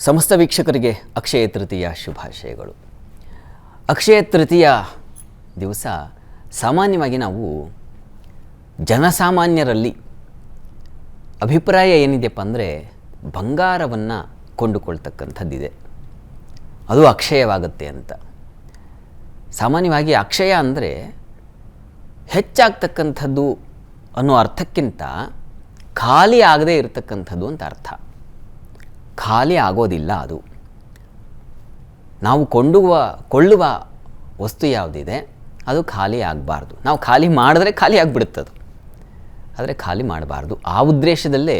ಸಮಸ್ತ ವೀಕ್ಷಕರಿಗೆ ಅಕ್ಷಯ ತೃತೀಯ ಶುಭಾಶಯಗಳು. ಅಕ್ಷಯ ತೃತೀಯ ದಿವಸ ಸಾಮಾನ್ಯವಾಗಿ ನಾವು ಜನಸಾಮಾನ್ಯರಲ್ಲಿ ಅಭಿಪ್ರಾಯ ಏನಿದೆಯಪ್ಪ ಅಂದರೆ ಬಂಗಾರವನ್ನು ಕೊಂಡುಕೊಳ್ತಕ್ಕಂಥದ್ದಿದೆ, ಅದು ಅಕ್ಷಯವಾಗುತ್ತೆ ಅಂತ. ಸಾಮಾನ್ಯವಾಗಿ ಅಕ್ಷಯ ಅಂದರೆ ಹೆಚ್ಚಾಗ್ತಕ್ಕಂಥದ್ದು ಅನ್ನೋ ಅರ್ಥಕ್ಕಿಂತ ಖಾಲಿ ಆಗದೇ ಇರತಕ್ಕಂಥದ್ದು ಅಂತ ಅರ್ಥ. ಖಾಲಿ ಆಗೋದಿಲ್ಲ. ಅದು ನಾವು ಕೊಳ್ಳುವ ವಸ್ತು ಯಾವುದಿದೆ ಅದು ಖಾಲಿ ಆಗಬಾರ್ದು. ನಾವು ಖಾಲಿ ಮಾಡಿದ್ರೆ ಖಾಲಿ ಆಗಿಬಿಡುತ್ತದು, ಆದರೆ ಖಾಲಿ ಮಾಡಬಾರ್ದು. ಆ ಉದ್ದೇಶದಲ್ಲೇ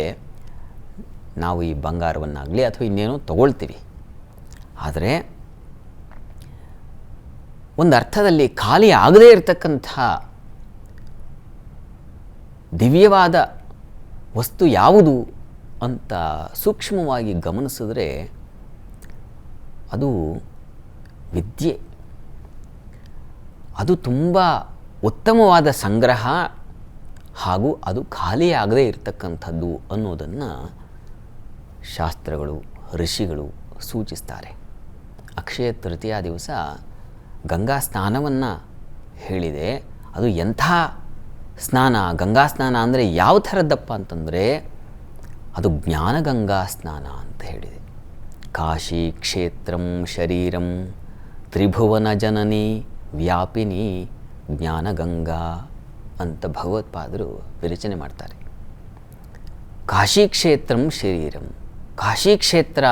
ನಾವು ಈ ಬಂಗಾರವನ್ನಾಗಲಿ ಅಥವಾ ಇನ್ನೇನೋ ತಗೊಳ್ತೀವಿ. ಆದರೆ ಒಂದು ಅರ್ಥದಲ್ಲಿ ಖಾಲಿ ಆಗದೇ ಇರತಕ್ಕಂಥ ದಿವ್ಯವಾದ ವಸ್ತು ಯಾವುದು ಅಂತ ಸೂಕ್ಷ್ಮವಾಗಿ ಗಮನಿಸಿದ್ರೆ ಅದು ವಿದ್ಯೆ. ಅದು ತುಂಬ ಉತ್ತಮವಾದ ಸಂಗ್ರಹ ಹಾಗೂ ಅದು ಖಾಲಿಯಾಗದೇ ಇರತಕ್ಕಂಥದ್ದು ಅನ್ನೋದನ್ನು ಶಾಸ್ತ್ರಗಳು, ಋಷಿಗಳು ಸೂಚಿಸ್ತಾರೆ. ಅಕ್ಷಯ ತೃತೀಯ ದಿವಸ ಗಂಗಾ ಸ್ನಾನವನ್ನು ಹೇಳಿದೆ. ಅದು ಎಂಥ ಸ್ನಾನ! ಗಂಗಾ ಸ್ನಾನ ಅಂದರೆ ಯಾವ ಥರದ್ದಪ್ಪ ಅಂತಂದರೆ ಅದು ಜ್ಞಾನಗಂಗಾ ಸ್ನಾನ ಅಂತ ಹೇಳಿದೆ. ಕಾಶಿ ಕ್ಷೇತ್ರಂ ಶರೀರಂ ತ್ರಿಭುವನ ಜನನಿ ವ್ಯಾಪಿನಿ ಜ್ಞಾನಗಂಗಾ ಅಂತ ಭಗವತ್ಪಾದರು ವಿರಚನೆ ಮಾಡ್ತಾರೆ. ಕಾಶಿ ಕ್ಷೇತ್ರಂ ಶರೀರಂ, ಕಾಶಿ ಕ್ಷೇತ್ರ,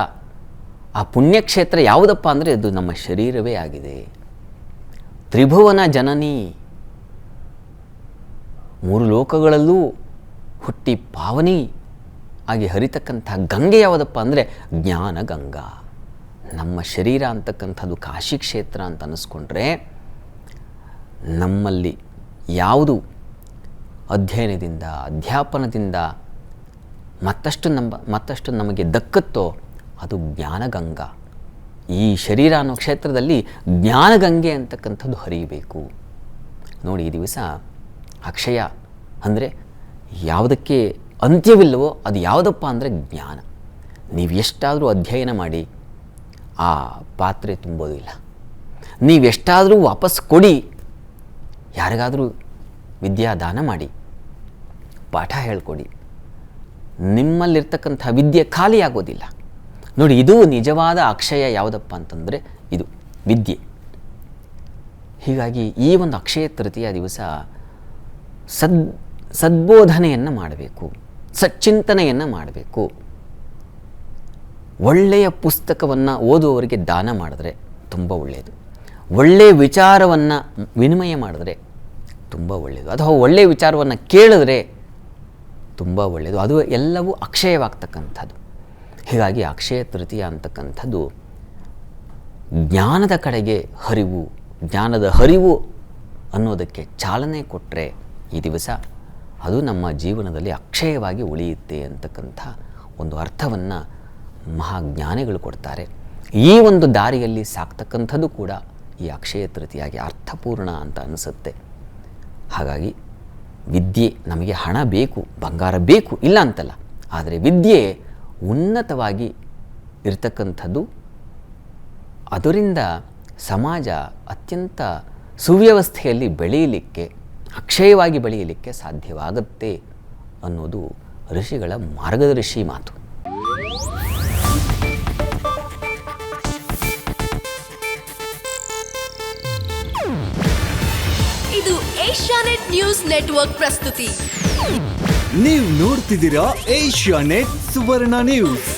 ಆ ಪುಣ್ಯಕ್ಷೇತ್ರ ಯಾವುದಪ್ಪ ಅಂದರೆ ಅದು ನಮ್ಮ ಶರೀರವೇ ಆಗಿದೆ. ತ್ರಿಭುವನ ಜನನಿ, ಮೂರು ಲೋಕಗಳಲ್ಲೂ ಹುಟ್ಟಿ ಪಾವನಿ ಆಗಿ ಹರಿತಕ್ಕಂಥ ಗಂಗೆ ಯಾವುದಪ್ಪ ಅಂದರೆ ಜ್ಞಾನ ಗಂಗಾ. ನಮ್ಮ ಶರೀರ ಅಂತಕ್ಕಂಥದ್ದು ಕಾಶಿ ಕ್ಷೇತ್ರ ಅಂತ ಅನ್ನಿಸ್ಕೊಂಡ್ರೆ ನಮ್ಮಲ್ಲಿ ಯಾವುದು ಅಧ್ಯಯನದಿಂದ, ಅಧ್ಯಾಪನದಿಂದ ಮತ್ತಷ್ಟು ನಮಗೆ ದಕ್ಕತ್ತೋ ಅದು ಜ್ಞಾನಗಂಗಾ. ಈ ಶರೀರ ಅನ್ನೋ ಕ್ಷೇತ್ರದಲ್ಲಿ ಜ್ಞಾನಗಂಗೆ ಅಂತಕ್ಕಂಥದ್ದು ಹರಿಯಬೇಕು. ನೋಡಿ, ಈ ದಿವಸ ಅಕ್ಷಯ ಅಂದರೆ ಯಾವುದಕ್ಕೆ ಅಂತ್ಯವಿಲ್ಲವೋ ಅದು ಯಾವುದಪ್ಪ ಅಂದರೆ ಜ್ಞಾನ. ನೀವು ಎಷ್ಟಾದರೂ ಅಧ್ಯಯನ ಮಾಡಿ ಆ ಪಾತ್ರೆ ತುಂಬೋದಿಲ್ಲ. ನೀವೆಷ್ಟಾದರೂ ವಾಪಸ್ ಕೊಡಿ, ಯಾರಿಗಾದರೂ ವಿದ್ಯಾದಾನ ಮಾಡಿ, ಪಾಠ ಹೇಳ್ಕೊಡಿ, ನಿಮ್ಮಲ್ಲಿರ್ತಕ್ಕಂಥ ವಿದ್ಯೆ ಖಾಲಿ ಆಗೋದಿಲ್ಲ. ನೋಡಿ, ಇದು ನಿಜವಾದ ಅಕ್ಷಯ ಯಾವುದಪ್ಪ ಅಂತಂದರೆ ಇದು ವಿದ್ಯೆ. ಹೀಗಾಗಿ ಈ ಒಂದು ಅಕ್ಷಯ ತೃತೀಯ ದಿವಸ ಸದ್ಬೋಧನೆಯನ್ನು ಮಾಡಬೇಕು, ಸಚ್ಚಿಂತನೆಯನ್ನು ಮಾಡಬೇಕು. ಒಳ್ಳೆಯ ಪುಸ್ತಕವನ್ನು ಓದುವವರಿಗೆ ದಾನ ಮಾಡಿದ್ರೆ ತುಂಬ ಒಳ್ಳೆಯದು. ಒಳ್ಳೆಯ ವಿಚಾರವನ್ನು ವಿನಿಮಯ ಮಾಡಿದ್ರೆ ತುಂಬ ಒಳ್ಳೆಯದು. ಅಥವಾ ಒಳ್ಳೆಯ ವಿಚಾರವನ್ನು ಕೇಳಿದ್ರೆ ತುಂಬ ಒಳ್ಳೆಯದು. ಅದು ಎಲ್ಲವೂ ಅಕ್ಷಯವಾಗ್ತಕ್ಕಂಥದ್ದು. ಹೀಗಾಗಿ ಅಕ್ಷಯ ತೃತೀಯ ಅಂತಕ್ಕಂಥದ್ದು ಜ್ಞಾನದ ಕಡೆಗೆ ಹರಿವು, ಜ್ಞಾನದ ಹರಿವು ಅನ್ನೋದಕ್ಕೆ ಚಾಲನೆ ಕೊಟ್ಟರೆ ಈ ದಿವಸ ಅದು ನಮ್ಮ ಜೀವನದಲ್ಲಿ ಅಕ್ಷಯವಾಗಿ ಉಳಿಯುತ್ತೆ ಅಂತಕ್ಕಂಥ ಒಂದು ಅರ್ಥವನ್ನು ಮಹಾಜ್ಞಾನಿಗಳು ಕೊಡ್ತಾರೆ. ಈ ಒಂದು ದಾರಿಯಲ್ಲಿ ಸಾಕ್ತಕ್ಕಂಥದ್ದು ಕೂಡ ಈ ಅಕ್ಷಯ ತೃತೀಯಾಗಿ ಅರ್ಥಪೂರ್ಣ ಅಂತ ಅನಿಸುತ್ತೆ. ಹಾಗಾಗಿ ವಿದ್ಯೆ, ನಮಗೆ ಹಣ ಬೇಕು, ಬಂಗಾರ ಬೇಕು, ಇಲ್ಲ ಅಂತಲ್ಲ, ಆದರೆ ವಿದ್ಯೆ ಉನ್ನತವಾಗಿ ಇರತಕ್ಕಂಥದ್ದು. ಅದರಿಂದ ಸಮಾಜ ಅತ್ಯಂತ ಸುವ್ಯವಸ್ಥೆಯಲ್ಲಿ ಬೆಳೆಯಲಿಕ್ಕೆ, ಅಕ್ಷಯವಾಗಿ ಬೆಳೆಯಲಿಕ್ಕೆ ಸಾಧ್ಯವಾಗುತ್ತೆ ಅನ್ನೋದು ಋಷಿಗಳ ಮಾರ್ಗದರ್ಶಿ ಮಾತು. ಇದು ಏಷ್ಯಾನೆಟ್ ನ್ಯೂಸ್ ನೆಟ್ವರ್ಕ್ ಪ್ರಸ್ತುತಿ. ನೀವು ನೋಡ್ತಿದ್ದೀರಾ ಏಷ್ಯಾನೆಟ್ ಸುವರ್ಣ ನ್ಯೂಸ್.